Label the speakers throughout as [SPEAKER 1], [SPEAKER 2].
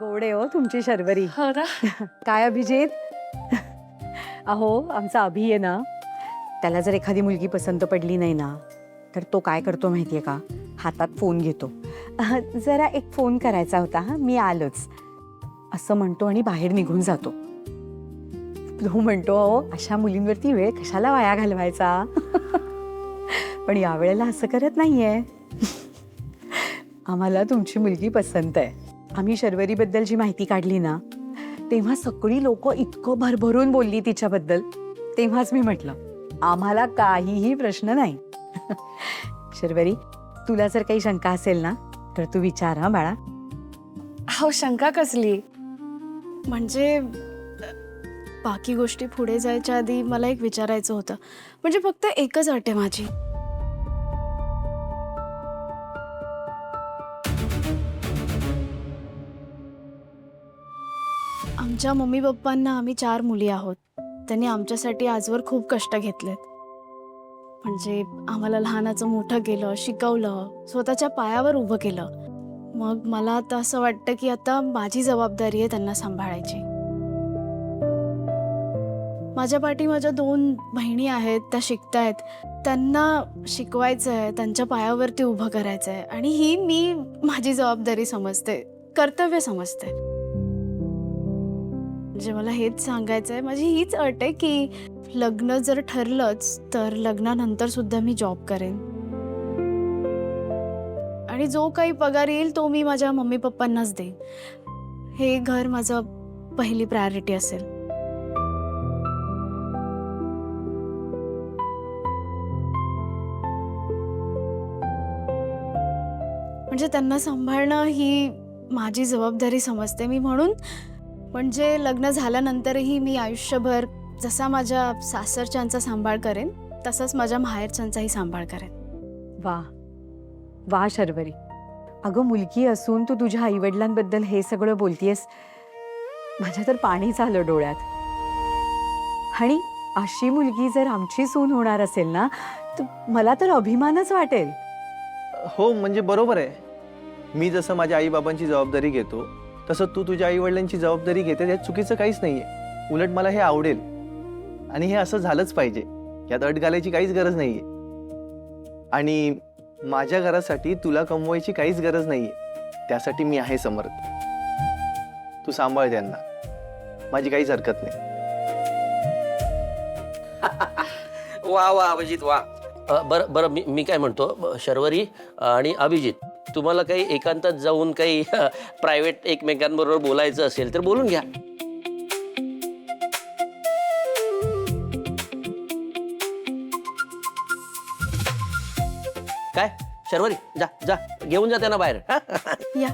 [SPEAKER 1] गोडे हो तुमची शर्वरी.
[SPEAKER 2] हो ना.
[SPEAKER 1] काय अभिजित? अहो आमचा अभि आहे ना, त्याला जर एखादी मुलगी पसंत पडली नाही ना, तर तो काय करतो माहितीये का, हातात फोन घेतो. जरा एक फोन करायचा होता, हा मी आलोच असं म्हणतो आणि बाहेर निघून जातो. तो म्हणतो अहो अशा मुलींवरती वेळ कशाला वाया घालवायचा. पण यावेळेला असं करत नाहीये. आम्हाला तुमची मुलगी पसंत आहे. आम्ही शर्वरीबद्दल जी माहिती काढली ना, तेव्हा सगळी लोक इतकं भरभरून बोलली तिच्याबद्दल. तेव्हाच मी म्हटलं आम्हाला काहीही प्रश्न नाही. शर्वरी, तुला जर काही शंका असेल ना तर तू विचार हा बाळा.
[SPEAKER 2] हो, शंका कसली?
[SPEAKER 3] म्हणजे बाकी गोष्टी पुढे जायच्या आधी मला एक विचारायचं होतं. म्हणजे फक्त एकच अट आहे माझी. आमच्या मम्मी पप्पांना आम्ही 4 मुली आहोत. त्यांनी आमच्यासाठी आजवर खूप कष्ट घेतलेत. म्हणजे आम्हाला लहानाचं मोठं केलं, शिकवलं, स्वतःच्या पायावर उभं केलं. मग मला आता असं वाटतं की आता माझी जबाबदारी आहे त्यांना सांभाळायची. माझ्या पाठी माझ्या 2 बहिणी आहेत, त्या शिकतायत. त्यांना शिकवायचं आहे, त्यांच्या पायावरती उभं करायचं आहे आणि ही मी माझी जबाबदारी समजते, कर्तव्य समजते. म्हणजे मला हेच सांगायचं आहे, माझी हीच अट आहे की लग्न जर ठरलंच तर लग्नानंतर सुद्धा मी जॉब करेन आणि जो काही पगार येईल तो मी माझ्या मम्मी पप्पांनाच देईन. हे घर माझं पहिली प्रायोरिटी असेल. म्हणजे त्यांना सांभाळणं ही माझी जबाबदारी समजते मी. म्हणून म्हणजे लग्न झाल्यानंतरही मी आयुष्यभर जसा माझ्या सासरच्यांचा सांभाळ करेन तसंच माझ्या माहेरच्यांचाही सांभाळ करेन.
[SPEAKER 1] वा वा शर्वरी, अगं मुलगी असून तू तुझ्या आईवडिलांबद्दल हे सगळं बोलतीयस, माझ्या तर पाणीच आलं डोळ्यात. आणि अशी मुलगी जर आमची सून होणार असेल ना, तर मला तर अभिमानच वाटेल.
[SPEAKER 4] हो म्हणजे बरोबर आहे. मी जसं माझ्या आईबाबांची जबाबदारी घेतो तसं तू तुझ्या आईवडिलांची जबाबदारी घेते, त्यात चुकीचं काहीच नाहीये. उलट मला हे आवडेल आणि हे असं झालंच पाहिजे. यात अट घालायची काहीच गरज नाहीये. आणि माझ्या घरासाठी तुला कमवायची काहीच गरज नाहीये. त्यासाठी मी आहे समर्थ. तू सांभाळ त्यांना, माझी काहीच हरकत नाही.
[SPEAKER 5] वा वा अभिजित वा. बरं बरं, मी काय म्हणतो, शर्वरी आणि अभिजित, तुम्हाला काही एकांतात जाऊन काही प्रायव्हेट एकमेकांबरोबर बोलायचं असेल तर बोलून घ्या. काय शर्वरी, जा जा घेऊन जा त्यांना बाहेर.
[SPEAKER 3] या.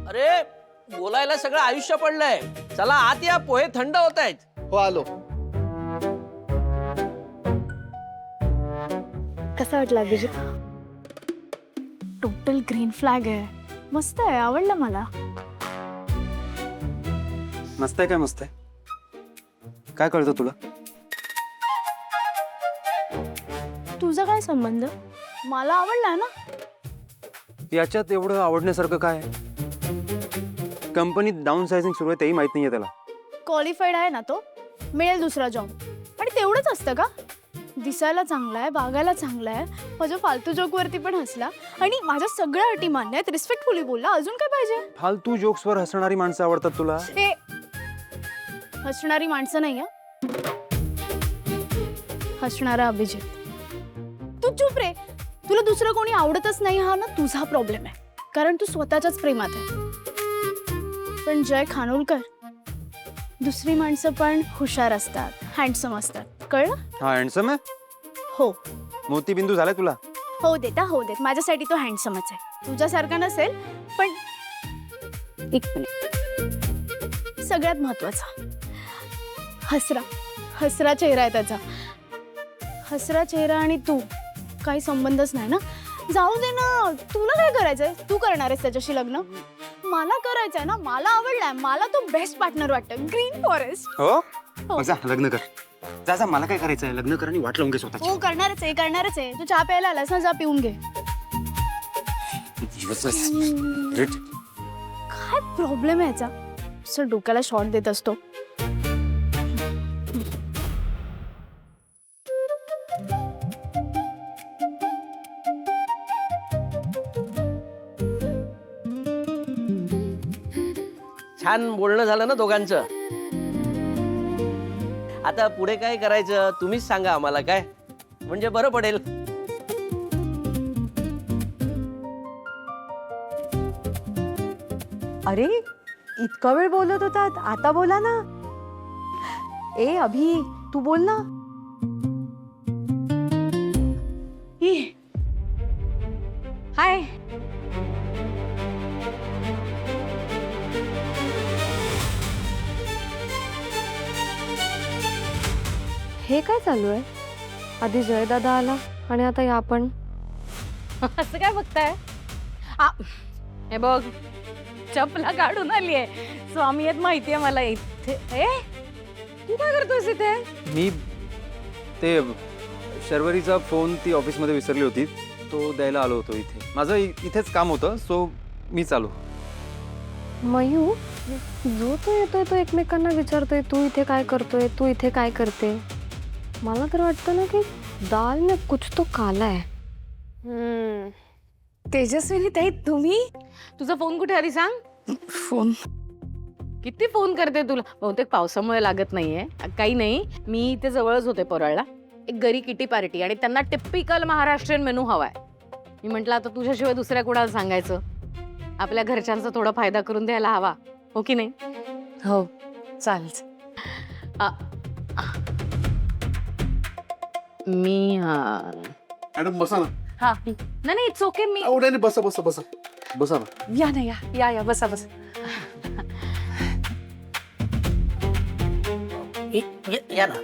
[SPEAKER 5] अरे बोलायला सगळं आयुष्य पडलंय. चला आत या, पोहे थंड होत आहेत.
[SPEAKER 4] हो आलो.
[SPEAKER 3] कसा वाटला अभिजित? टोटल ग्रीन फ्लॅग आहे. मस्त आहे, आवडलं मला.
[SPEAKER 6] मस्त आहे. काय मस्त आहे? काय कळतं तुला?
[SPEAKER 3] तुझा काय संबंध? मला आवडला ना.
[SPEAKER 6] याच्यात एवढं आवडण्यासारखं काय आहे? कंपनीत डाऊन सायझिंग सुरू आहे तेही माहित नाहीये त्याला.
[SPEAKER 3] क्वालिफाईड आहे ना तो, मिळेल दुसरा जॉब. आणि तेवढंच असतं का? दिसायला चांगला आहे, वागायला चांगला आहे, माझ्या फालतू जोकवरती पण हसला आणि माझ्या सगळ्या अटी मान्य आहेत, रिस्पेक्टफुली बोलला. अजून काय पाहिजे?
[SPEAKER 6] फालतू जोक्सवर हसणारी माणसं आवडतात तुला?
[SPEAKER 3] ते हसणारी माणसं नाही हसणारा अभिजित. तू चुप रे. तुला दुसरं कोणी आवडतच नाही हा ना तुझा प्रॉब्लेम आहे, कारण तू स्वतःच्याच प्रेमात आहे. पण जय खानोलकर, दुसरी माणसं पण हुशार असतात, हँडसम असतात, कळलं?
[SPEAKER 6] हा हँडसम आहे.
[SPEAKER 3] हो
[SPEAKER 6] मोतीबिंदू झालाय तुला?
[SPEAKER 3] हो देता हो देत. माझ्यासाठी तो हँडसमच आहे, तुझ्यासारखा नसेल पण एक मिनिट. सगळ्यात महत्वाचा हसरा चेहरा आहे त्याचा. हसरा चेहरा आणि तू काही संबंधच नाही ना. जाऊ दे ना, तुला काय करायचंय? तू करणार आहेस त्याच्याशी लग्न? मला करायचंय ना, मला आवडलाय, मला तो बेस्ट पार्टनर वाटतं. Green forest.
[SPEAKER 6] हो मग जा लग्न कर. जा जा, मला काय करायचंय? लग्न कर आणि वाट लावून घे स्वतःची.
[SPEAKER 3] हो करणारच आहे. तू चहा प्यायला आलास ना, जा पिऊन घे. काय प्रॉब्लेम आहे याचा? असं डोक्याला शॉट देत असतो.
[SPEAKER 5] छान बोलणं झालं ना दोघांचं. आता पुढे काय करायचं तुम्हीच सांगा आम्हाला, काय म्हणजे बरं पडेल.
[SPEAKER 1] अरे इतका वेळ बोलत होतात, आता बोला ना. ए अभि, तू बोल ना. हाय.
[SPEAKER 7] हे काय चालू आहे? आधी जयदादा आला आणि आता या पण.
[SPEAKER 1] असं काय बघताय? हे बघ, चपला काढून आली आहे. स्वामी आहेत माहितीये मला इथे. ए तू काय करतोयस इथे?
[SPEAKER 6] मी ते शर्वरीचा फोन ती ऑफिसमध्ये विसरली होती, तो द्यायला आलो होतो इथे. माझं इथेच काम होतं, सो मी चालू.
[SPEAKER 7] मयू, जो तो येतोय तो एकमेकांना विचारतोय तू इथे काय करतोय, तू इथे काय करते. मला तर वाटतं ना की दाल में कुछ तो काला है.
[SPEAKER 2] तेजस्विनी ताई, तुम्ही?
[SPEAKER 1] तुझा फोन कुठे आधी सांग.
[SPEAKER 2] फोन
[SPEAKER 1] किती फोन करते तुला. बहुतेक पावसामुळे लागत नाहीये. काही नाही, मी इथे जवळच होते परळला. एक घरी किटी पार्टी आणि त्यांना टिपिकल महाराष्ट्रीयन मेनू हवाय. मी म्हटलं आता तुझ्याशिवाय दुसऱ्या कुणाला सांगायचं. आपल्या घरच्यांचा थोडा फायदा करून द्यायला हवा, हो की नाही?
[SPEAKER 2] हो चालेल.
[SPEAKER 1] मी
[SPEAKER 8] मॅडम बसा ना.
[SPEAKER 1] हा नाही इट्स ओके. मी
[SPEAKER 8] नाही बसा बसा बसा बसा ना.
[SPEAKER 2] या ना, या बसा बसा.
[SPEAKER 5] या ना.